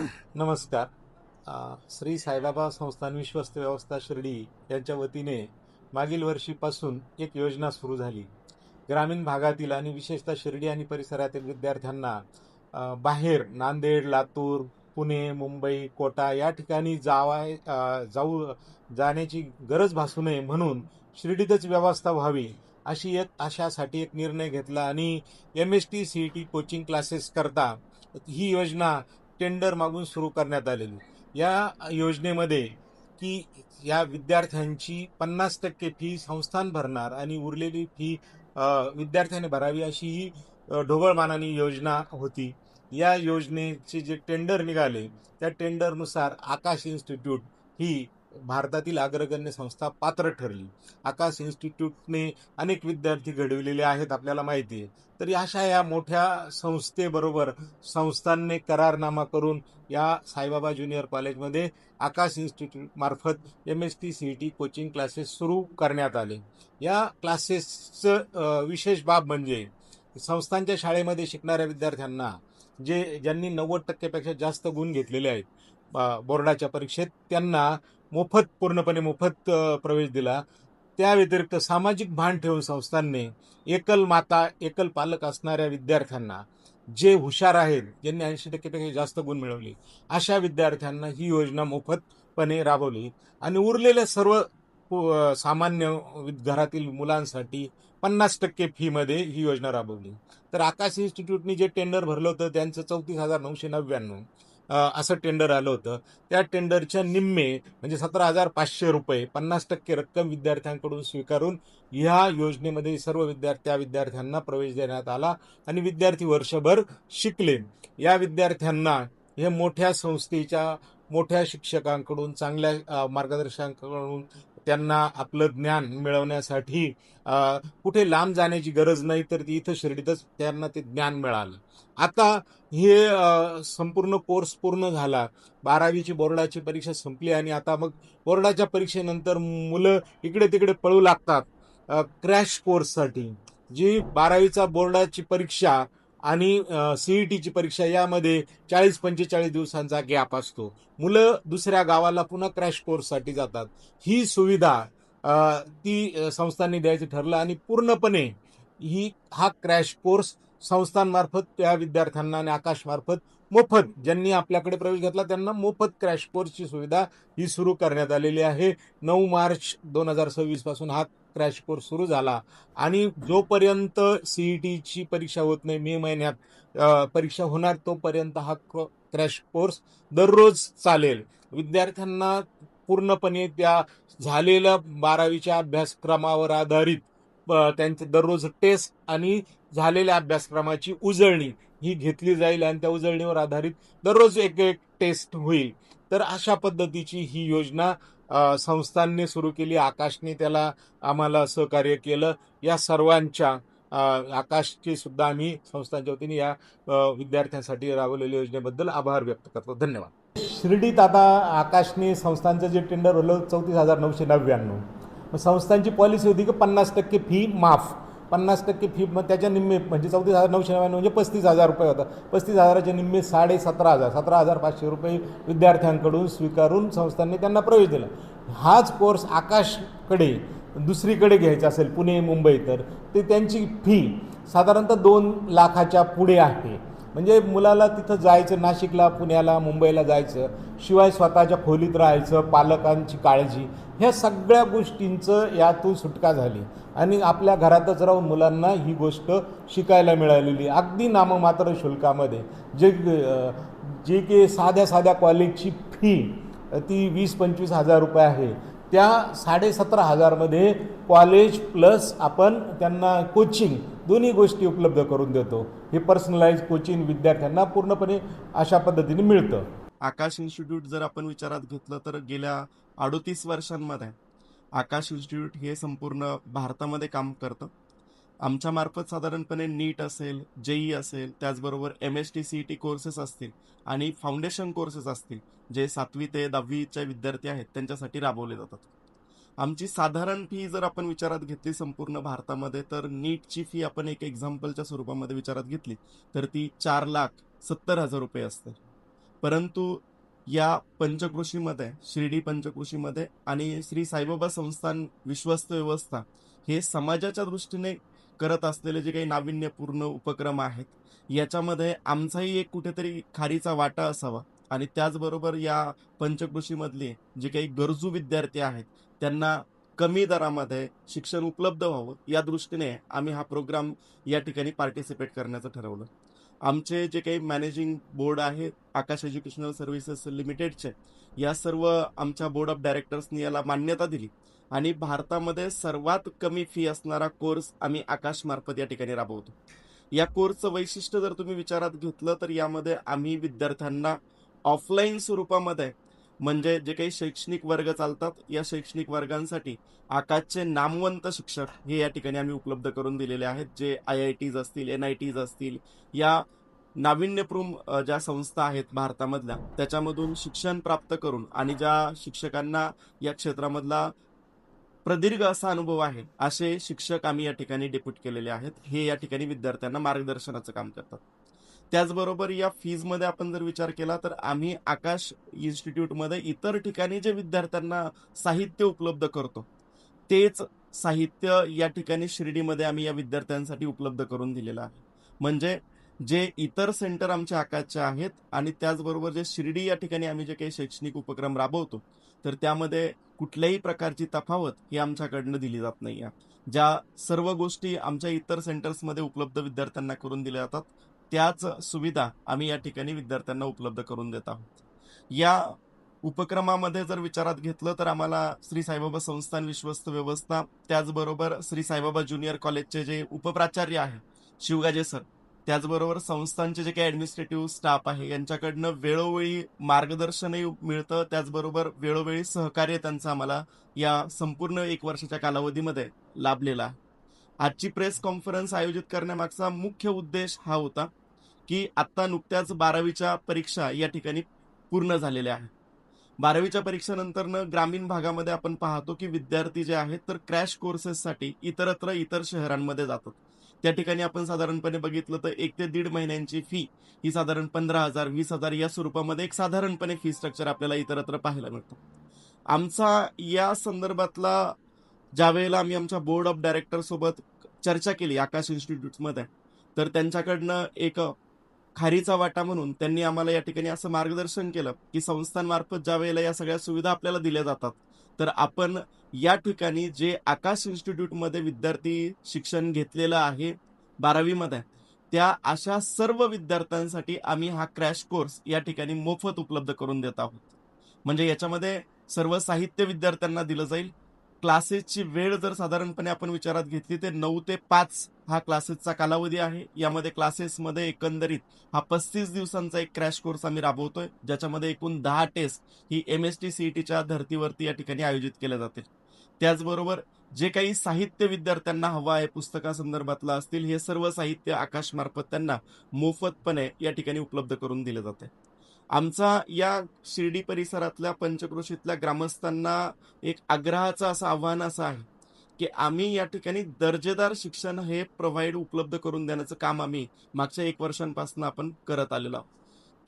नमस्कार. श्री साईबाबा संस्थान विश्वस्त व्यवस्था शिर्डी यांच्या वतीने मागील वर्षीपासून एक योजना सुरू झाली. ग्रामीण भागातील आणि विशेषतः शिर्डी आणि परिसरातील विद्यार्थ्यांना बाहेर नांदेड, लातूर, पुणे, मुंबई, कोटा या ठिकाणी जाण्याची गरज भासू नये म्हणून शिर्डीतच व्यवस्था व्हावी अशासाठी एक निर्णय घेतला आणि MST CET कोचिंग क्लासेस करता ही योजना टेंडर मागून सुरू करण्यात आलेली. या योजनेमध्ये की या विद्यार्थ्यांची 50% फी संस्थान भरणार आणि उरलेली फी विद्यार्थ्याने भरावी अशी ही ढोबळमानाने योजना होती. या योजनेचे जे टेंडर निघाले त्या टेंडरनुसार आकाश इन्स्टिट्यूट ही भारतातील अग्रगण्य संस्था पात्र ठरली. आकाश इन्स्टिट्यूटने अनेक विद्यार्थी घडविलेले आहेत आपल्याला माहिती आहे. तर अशा या मोठ्या संस्थेबरोबर संस्थांनी करारनामा करून या साईबाबा ज्युनियर कॉलेजमध्ये आकाश इन्स्टिट्यूट मार्फत MST CET कोचिंग क्लासेस सुरू करण्यात आले. या क्लासेसचं विशेष बाब म्हणजे संस्थांच्या शाळेमध्ये शिकणाऱ्या विद्यार्थ्यांना ज्यांनी 90% जास्त गुण घेतलेले आहेत बोर्डाच्या परीक्षेत त्यांना पूर्णपणे मोफत प्रवेश दिला. त्या व्यतिरिक्त सामाजिक भान ठेवून संस्थांनी एकल माता एकल पालक असणाऱ्या विद्यार्थ्यांना जे हुशार आहेत ज्यांनी 80% जास्त गुण मिळवले अशा विद्यार्थ्यांना ही योजना मोफतपणे राबवली आणि उरलेल्या सर्व सामान्य घरातील मुलांसाठी 50% फी मध्ये ही योजना राबवली. तर आकाश इन्स्टिट्यूटने जे टेंडर भरलं होतं त्यांचं 34,999 असं टेंडर आलं होतं. त्या टेंडरच्या निम्मे म्हणजे 17,500 रुपये 50% रक्कम विद्यार्थ्यांकडून स्वीकारून या योजनेमध्ये सर्व विद्यार्थ्यांना प्रवेश देण्यात आला आणि विद्यार्थी वर्षभर शिकले. या विद्यार्थ्यांना हे मोठ्या संस्थेच्या मोठ्या शिक्षकांकडून चांगल्या मार्गदर्शकांकडून त्यांना आपलं ज्ञान मिळवण्यासाठी कुठे लांब जाण्याची गरज नाही, तर ती इथं शिर्डीतच त्यांना ते ज्ञान मिळालं. आता हे संपूर्ण कोर्स पूर्ण झाला. 12वीची बोर्डाची परीक्षा संपली आणि आता मग बोर्डाच्या परीक्षेनंतर मुलं इकडे तिकडे पळू लागतात क्रॅश कोर्ससाठी. जी 12वीचा बोर्डाची परीक्षा आणि CETची परीक्षा यामध्ये 40-45 दिवसांचा गॅप असतो. मुलं दुसऱ्या गावाला पुन्हा क्रॅश कोर्ससाठी जातात. ही सुविधा ती संस्थांनी द्यायचं ठरलं आणि पूर्णपणे हा क्रॅश कोर्स संस्थांमार्फत त्या विद्यार्थ्यांना आणि आकाशमार्फत मोफत ज्यांनी आपल्याकडे प्रवेश घेतला त्यांना मोफत क्रॅश कोर्सची सुविधा ही सुरू करण्यात आलेली आहे. 9 मार्च 2026 पासून हा क्रॅश कोर्स सुरू झाला आणि जोपर्यंत CETची परीक्षा होत नाही, मे महिन्यात परीक्षा होणार, तोपर्यंत हा क्रॅश कोर्स दररोज चालेल. विद्यार्थ्यांना पूर्णपणे त्या झालेल्या 12वीच्या अभ्यासक्रमावर आधारित त्यांचे दररोज टेस्ट आणि झालेल्या अभ्यासक्रमाची उजळणी ही घेतली जाईल आणि त्या उजळणीवर आधारित दररोज एक एक टेस्ट होईल. तर अशा पद्धतीची ही योजना संस्थांनी सुरू केली. आकाशने त्याला आम्हाला सहकार्य केलं. या सर्वांच्या आकाशचे सुद्धा आम्ही संस्थांच्या वतीने या विद्यार्थ्यांसाठी राबवलेल्या योजनेबद्दल आभार व्यक्त करतो. धन्यवाद. शिर्डीत आता आकाशने संस्थांचं जे टेंडर होलं 34,999. मग संस्थांची पॉलिसी होती की 50% फी माफ. 50% फी मग त्याच्या निम्मे म्हणजे 34,999 म्हणजे 35,000 रुपये होता. 35,000च्या निम्मे 17,500 17,500 रुपये विद्यार्थ्यांकडून स्वीकारून संस्थांनी त्यांना प्रवेश दिला. हाच कोर्स आकाशकडे दुसरीकडे घ्यायचा असेल पुणे मुंबई तर ते त्यांची फी साधारणतः 2 लाखाच्या पुढे आहे. म्हणजे मुलाला तिथं जायचं, नाशिकला पुण्याला मुंबईला जायचं, शिवाय स्वतःच्या खोलीत राहायचं, पालकांची काळजी, ह्या सगळ्या गोष्टींचं यातून सुटका झाली आणि आपल्या घरातच राहून मुलांना ही गोष्ट शिकायला मिळालेली. अगदी नाममात्र शुल्कामध्ये जे की साध्या कॉलेजची फी ती 20-25 हजार रुपये आहे, त्या 17,500 मध्ये कॉलेज प्लस आपण त्यांना कोचिंग दोन्ही गोष्टी उपलब्ध करून देतो. हे पर्सनलाइज कोचिंग विद्यार्थ्यांना पूर्णपणे अशा पद्धतीने मिळतं. आकाश इन्स्टिट्यूट जर आपण विचारात घेतलं तर गेल्या 38 वर्षांमध्ये आकाश इन्स्टिट्यूट हे संपूर्ण भारतामध्ये काम करतं. आमच्या मार्फत साधारणपणे नीट असेल, JEE असेल, त्याचबरोबर MST CET कोर्सेस असतील आणि फाउंडेशन कोर्सेस असतील जे 7वी ते 10वीचे विद्यार्थी आहेत त्यांच्यासाठी राबवले जातात. आमची साधारण फी जर आपण विचारात घेतली संपूर्ण भारतामध्ये तर नीटची फी आपण एक एक्झाम्पलच्या स्वरूपामध्ये विचारात घेतली तर ती 4,70,000 रुपये असते. परंतु या पंचक्रोशीमध्ये, शिर्डी पंचक्रोशीमध्ये आणि श्री साईबाबा संस्थान विश्वस्त व्यवस्था हे समाजाच्या दृष्टीने करत असलेले जे काही नाविन्यपूर्ण उपक्रम आहेत, याच्यामध्ये आमचाही एक कुठेतरी खारीचा वाटा असावा आणि त्याचबरोबर या पंचक्रोशीमधले जे काही गरजू विद्यार्थी आहेत त्यांना कमी दरामध्ये शिक्षण उपलब्ध व्हावं या दृष्टीने आम्ही हा प्रोग्राम या ठिकाणी पार्टिसिपेट करण्याचं ठरवलं. आमचे जे काही मॅनेजिंग बोर्ड आहे आकाश एज्युकेशनल सर्व्हिसेस लिमिटेडचे, या सर्व आमच्या बोर्ड ऑफ डायरेक्टर्सनी याला मान्यता दिली आणि भारतामध्ये सर्वात कमी फी असणारा कोर्स आम्ही आकाश मार्फत या ठिकाणी राबवतो. या कोर्सचं वैशिष्ट्य जर तुम्ही विचारात घेतलं तर यामध्ये आम्ही विद्यार्थ्यांना ऑफलाईन स्वरूपामध्ये म्हणजे जे काही शैक्षणिक वर्ग चालतात या शैक्षणिक वर्गांसाठी आकाशचे नामवंत शिक्षक हे या ठिकाणी आम्ही उपलब्ध करून दिलेले आहेत, जे IITs असतील, NITs असतील, या नाविन्यपूर्ण ज्या संस्था आहेत भारतामधल्या त्याच्यामधून शिक्षण प्राप्त करून आणि ज्या शिक्षकांना या क्षेत्रामधला प्रदीर्घ असा अनुभव आहे असे शिक्षक आम्ही या ठिकाणी डेप्यूट केलेले आहेत. हे या ठिकाणी विद्यार्थ्यांना मार्गदर्शनाचं काम करतात. त्याचबरोबर या फीजमध्ये आपण जर विचार केला तर आम्ही आकाश इन्स्टिट्यूटमध्ये इतर ठिकाणी जे विद्यार्थ्यांना साहित्य उपलब्ध करतो तेच साहित्य या ठिकाणी शिर्डीमध्ये आम्ही या विद्यार्थ्यांसाठी उपलब्ध करून दिलेलं आहे. म्हणजे जे इतर सेंटर आमच्या आकाशचे आहेत आणि त्याचबरोबर जे शिर्डी या ठिकाणी आम्ही जे काही शैक्षणिक उपक्रम राबवतो तर त्यामध्ये कुठल्याही प्रकारची तफावत ही आमच्याकडनं दिली जात नाही आहे. ज्या सर्व गोष्टी आमच्या इतर सेंटर्समध्ये उपलब्ध विद्यार्थ्यांना करून दिल्या जातात त्याच सुविधा आम्ही या ठिकाणी विद्यार्थ्यांना उपलब्ध करून देत आहोत. या उपक्रमामध्ये जर विचारात घेतलं तर आम्हाला श्री साईबाबा संस्थान विश्वस्त व्यवस्था, त्याचबरोबर श्री साईबाबा ज्युनियर कॉलेजचे जे उपप्राचार्य आहे शिवगाजे सर, त्याचबरोबर संस्थांचे जे काही ऍडमिनिस्ट्रेटिव्ह स्टाफ आहे यांच्याकडनं वेळोवेळी मार्गदर्शनही मिळतं, त्याचबरोबर वेळोवेळी सहकार्य त्यांचं आम्हाला या संपूर्ण 1 वर्षाच्या कालावधीमध्ये लाभलेला आहे. आजची प्रेस कॉन्फरन्स आयोजित करण्यामागचा मुख्य उद्देश हा होता की आता नुकत्याच 12वीच्या परीक्षा या ठिकाणी पूर्ण झालेल्या आहेत. 12वीच्या परीक्षेनंतरनं ग्रामीण भागामध्ये आपण पाहतो की विद्यार्थी जे आहेत तर क्रॅश कोर्सेससाठी इतर शहरांमध्ये जातात. त्या ठिकाणी आपण साधारणपणे बघितलं तर 1 ते 1.5 महिन्यांची फी ही साधारण 15,000 20,000 या स्वरूपामध्ये एक साधारणपणे फी स्ट्रक्चर आपल्याला इतरत्र पाहायला मिळतं. आमचा या संदर्भातला ज्यावेळेला आम्ही आमच्या बोर्ड ऑफ डायरेक्टर सोबत चर्चा केली आकाश इन्स्टिट्यूटमध्ये तर त्यांच्याकडनं एक खारीचा वाटा म्हणून त्यांनी आम्हाला या ठिकाणी असं मार्गदर्शन केलं की संस्थांमार्फत ज्या वेळेला या सगळ्या सुविधा आपल्याला दिल्या जातात तर आपण या ठिकाणी जे आकाश इन्स्टिट्यूटमध्ये विद्यार्थी शिक्षण घेतलेलं आहे 12वीमध्ये त्या अशा सर्व विद्यार्थ्यांसाठी आम्ही हा क्रॅश कोर्स या ठिकाणी मोफत उपलब्ध करून देत आहोत. म्हणजे याच्यामध्ये सर्व साहित्य विद्यार्थ्यांना दिलं जाईल. क्लासेसची वेळ जर साधारणपणे आपण विचारात घेतली तर 9 ते 5 हा क्लासेसचा कालावधी आहे. यामध्ये क्लासेसमध्ये एकंदरीत हा 35 दिवसांचा एक क्रॅश कोर्स आम्ही राबवतोय, ज्याच्यामध्ये एकूण 10 टेस्ट ही MST CETच्या धर्तीवरती या ठिकाणी आयोजित केल्या जातील. त्याचबरोबर जे काही साहित्य विद्यार्थ्यांना हवं आहे पुस्तकासंदर्भातलं असतील हे सर्व साहित्य आकाशमार्फत त्यांना मोफतपणे या ठिकाणी उपलब्ध करून दिले जाते. आमचा या शिर्डी परिसरातल्या पंचक्रोशीतल्या ग्रामस्थांना एक आग्रहाचं असं आव्हान असं आहे की आम्ही या ठिकाणी दर्जेदार शिक्षण हे उपलब्ध करून देण्याचं काम आम्ही मागच्या 1 वर्षांपासून आपण करत आलेलो आहोत.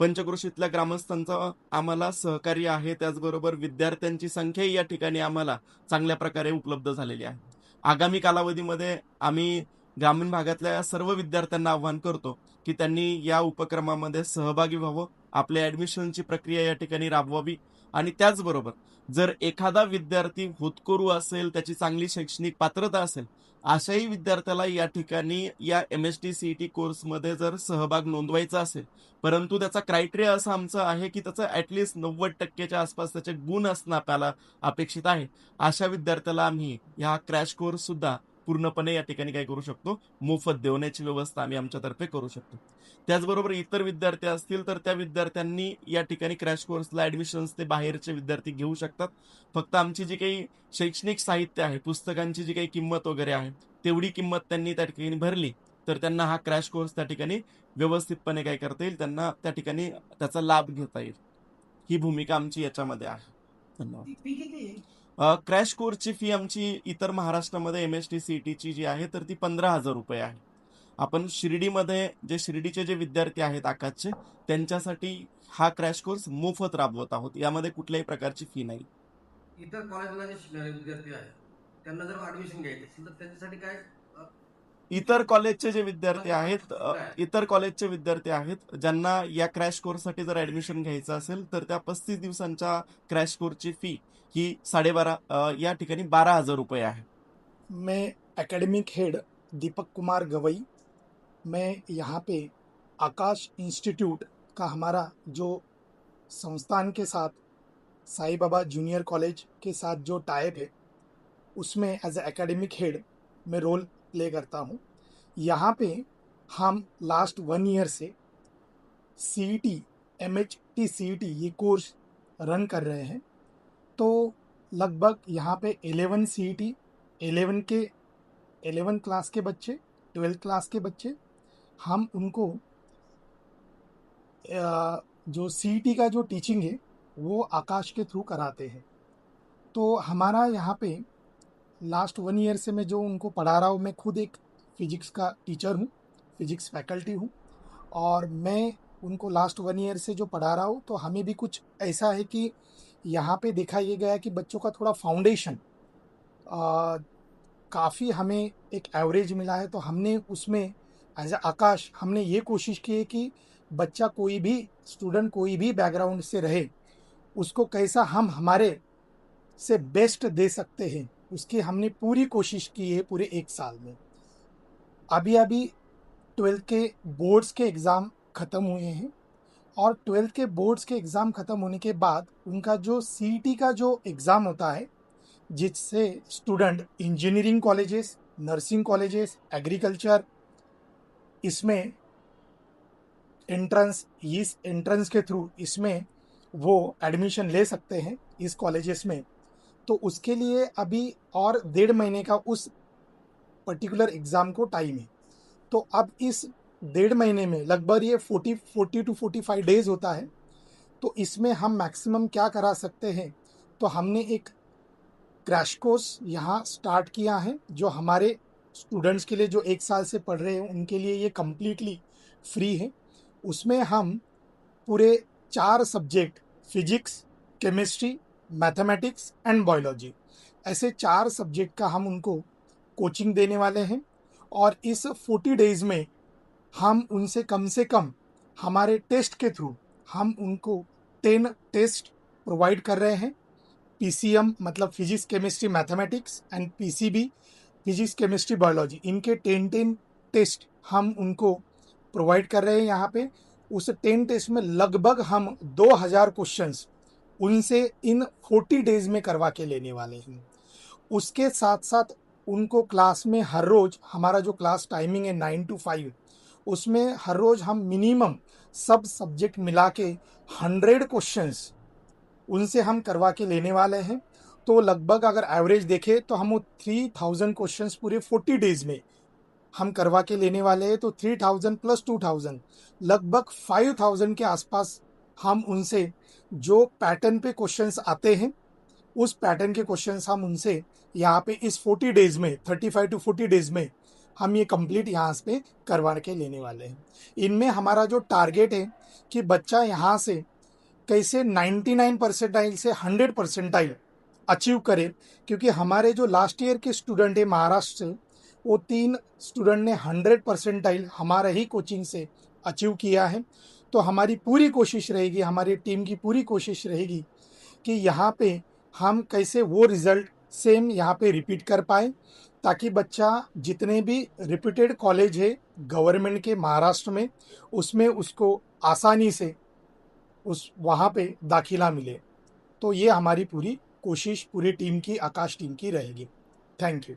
पंचक्रोशीतल्या ग्रामस्थांचं आम्हाला सहकार्य आहे, त्याचबरोबर विद्यार्थ्यांची संख्याही या ठिकाणी आम्हाला चांगल्या प्रकारे उपलब्ध झालेली आहे. आगामी कालावधीमध्ये आम्ही ग्रामीण भागातल्या सर्व विद्यार्थ्यांना आवाहन करतो की त्यांनी या उपक्रमामध्ये सहभागी व्हावं, आपल्या ऍडमिशनची प्रक्रिया या ठिकाणी राबवावी आणि त्याचबरोबर जर एखादा विद्यार्थी होतकरू असेल, त्याची चांगली शैक्षणिक पात्रता असेल, अशाही विद्यार्थ्याला या ठिकाणी या MST CET कोर्समध्ये जर सहभाग नोंदवायचा असेल, परंतु त्याचा क्रायटेरिया असा आमचा आहे की त्याचं ऍटलिस्ट 90% आसपास त्याचे गुण असणं आपल्याला अपेक्षित आहे. अशा विद्यार्थ्याला आम्ही या क्रॅश कोर्स सुद्धा पूर्णपणे या ठिकाणी काय करू शकतो, मोफत देण्याची व्यवस्था आम्ही आमच्यातर्फे करू शकतो. त्याचबरोबर इतर विद्यार्थी असतील तर त्या विद्यार्थ्यांनी या ठिकाणी क्रॅश कोर्सला ऍडमिशन्स ते बाहेरचे विद्यार्थी घेऊ शकतात. फक्त आमची जी काही शैक्षणिक साहित्य आहे, पुस्तकांची जी काही किंमत वगैरे आहे तेवढी किंमत त्यांनी त्या ठिकाणी भरली तर त्यांना हा क्रॅश कोर्स त्या ठिकाणी व्यवस्थितपणे काय करता येईल, त्यांना त्या ठिकाणी त्याचा लाभ घेता येईल. ही भूमिका आमची याच्यामध्ये आहे. धन्यवाद. क्रॅश कोर्सची फी आमची इतर महाराष्ट्रामध्ये MST CETची जी आहे तर ती 15,000 रुपये आहे. आपण शिर्डीमध्ये शिर्डीचे जे विद्यार्थी आहेत आकाशचे त्यांच्यासाठी हा क्रॅश कोर्स मोफत राबवत आहोत. यामध्ये कुठल्याही प्रकारची फी नाही. इतर कॉलेजला जे शिकणारे विद्यार्थी आहेत त्यांना जर ऍडमिशन घ्यायचं असेल तर त्याच्यासाठी काय इतर कॉलेजचे जे विद्यार्थी आहेत ज्यांना या क्रॅश कोर्ससाठी जर ऍडमिशन घ्यायचं असेल तर त्या 35 दिवसांच्या क्रॅश कोर्सची फी ही 12.5 या ठिकाणी 12,000 रुपये आहे. मैं एकेडमिक हेड दीपक कुमार गवई, मैं यहाँ पे आकाश इंस्टीट्यूट का हमारा जो संस्थान के साथ साईं बाबा जूनियर कॉलेज के साथ जो टाइप है उसमें एज ए एकेडमिक हेड मैं रोल प्ले करता हूँ. यहाँ पे हम लास्ट 1 ईयर से CET MHT CET ये कोर्स रन कर रहे हैं. तो लगभग यहाँ पे 11 CET 11 क्लास के बच्चे 12 क्लास के बच्चे हम उनको जो CET का जो टीचिंग है वो आकाश के थ्रू कराते हैं. तो हमारा यहाँ पे लास्ट 1 ईयर से मैं जो उनको पढ़ा रहा हूँ, मैं खुद एक फिजिक्स का टीचर हूँ, फिजिक्स फैकल्टी हूँ, और मैं उनको लास्ट 1 ईयर से जो पढ़ा रहा हूँ. तो हमें भी कुछ ऐसा है कि यहाँ पे देखा ये गया कि बच्चों का थोड़ा फाउंडेशन काफ़ी हमें एक एवरेज मिला है. तो हमने उसमें एज ए आकाश हमने ये कोशिश की है कि बच्चा कोई भी स्टूडेंट कोई भी बैकग्राउंड से रहे, उसको कैसा हम हमारे से बेस्ट दे सकते हैं, उसकी हमने पूरी कोशिश की है पूरे 1 साल में. अभी 12th के बोर्ड्स के एग्ज़ाम ख़त्म हुए हैं, और 12th के बोर्ड्स के एग्ज़ाम ख़त्म होने के बाद उनका जो CET का जो एग्ज़ाम होता है, जिससे student engineering colleges, nursing colleges, agriculture, इसमें इस एंट्रेंस के थ्रू इसमें वो एडमिशन ले सकते हैं इस कॉलेजेस में. तो उसके लिए अभी और 1.5 महीने का उस पर्टिकुलर एग्ज़ाम को टाइम है. तो अब इस 1.5 महीने में लगभग ये 40 to 45 डेज होता है. तो इसमें हम मैक्सिमम क्या करा सकते हैं, तो हमने एक क्रैश कोर्स यहाँ स्टार्ट किया है जो हमारे स्टूडेंट्स के लिए जो 1 साल से पढ़ रहे हैं उनके लिए ये कम्प्लीटली फ्री है. उसमें हम पूरे 4 subject physics, chemistry, mathematics end biology, ऐसे 4 सब्जेक्ट का हम उनको कोचिंग देने वाले हैं. और इस 40 डेज़ में हम उनसे कम से कम हमारे टेस्ट के थ्रू हम उनको 10 टेस्ट प्रोवाइड कर रहे हैं. PCM मतलब physics chemistry mathematics end PCB physics chemistry biology, इनके 10 टेस्ट हम उनको प्रोवाइड कर रहे हैं यहाँ पे. उस 10 टेस्ट में लगभग हम 2000 क्वेश्चंस उनसे इन 40 डेज़ में करवा के लेने वाले हैं. उसके साथ साथ उनको क्लास में हर रोज़ हमारा जो क्लास टाइमिंग है 9 to 5, उसमें हर रोज़ हम मिनिमम सब सब्जेक्ट मिला के 100 क्वेश्चंस उनसे हम करवा के लेने वाले हैं. तो लगभग अगर एवरेज देखें तो हम 3000 क्वेश्चंस पूरे 40 डेज़ में हम करवा के लेने वाले हैं. तो 3000 प्लस 2000 लगभग 5000 के आसपास हम उनसे जो पैटर्न पे क्वेश्चंस आते हैं उस पैटर्न के क्वेश्चंस हम उनसे यहाँ पे इस 40 डेज़ में 35 to 40 डेज़ में हम ये कंप्लीट यहाँ पे करवा के लेने वाले हैं. इनमें हमारा जो टारगेट है कि बच्चा यहाँ से कैसे 99 परसेंटाइल से 100 परसेंटाइल अचीव करे, क्योंकि हमारे जो लास्ट ईयर के स्टूडेंट है महाराष्ट्र से, वो 3 स्टूडेंट ने 100 परसेंटाइल हमारे ही कोचिंग से अचीव किया है. तो हमारी पूरी कोशिश रहेगी, हमारी टीम की पूरी कोशिश रहेगी कि यहाँ पे हम कैसे वो रिज़ल्ट सेम यहाँ पे रिपीट कर पाए, ताकि बच्चा जितने भी रिपीटेड कॉलेज है गवर्नमेंट के महाराष्ट्र में, उसमें उसको आसानी से उस वहाँ पे दाखिला मिले. तो ये हमारी पूरी कोशिश पूरी टीम की, आकाश टीम की रहेगी. Thank you.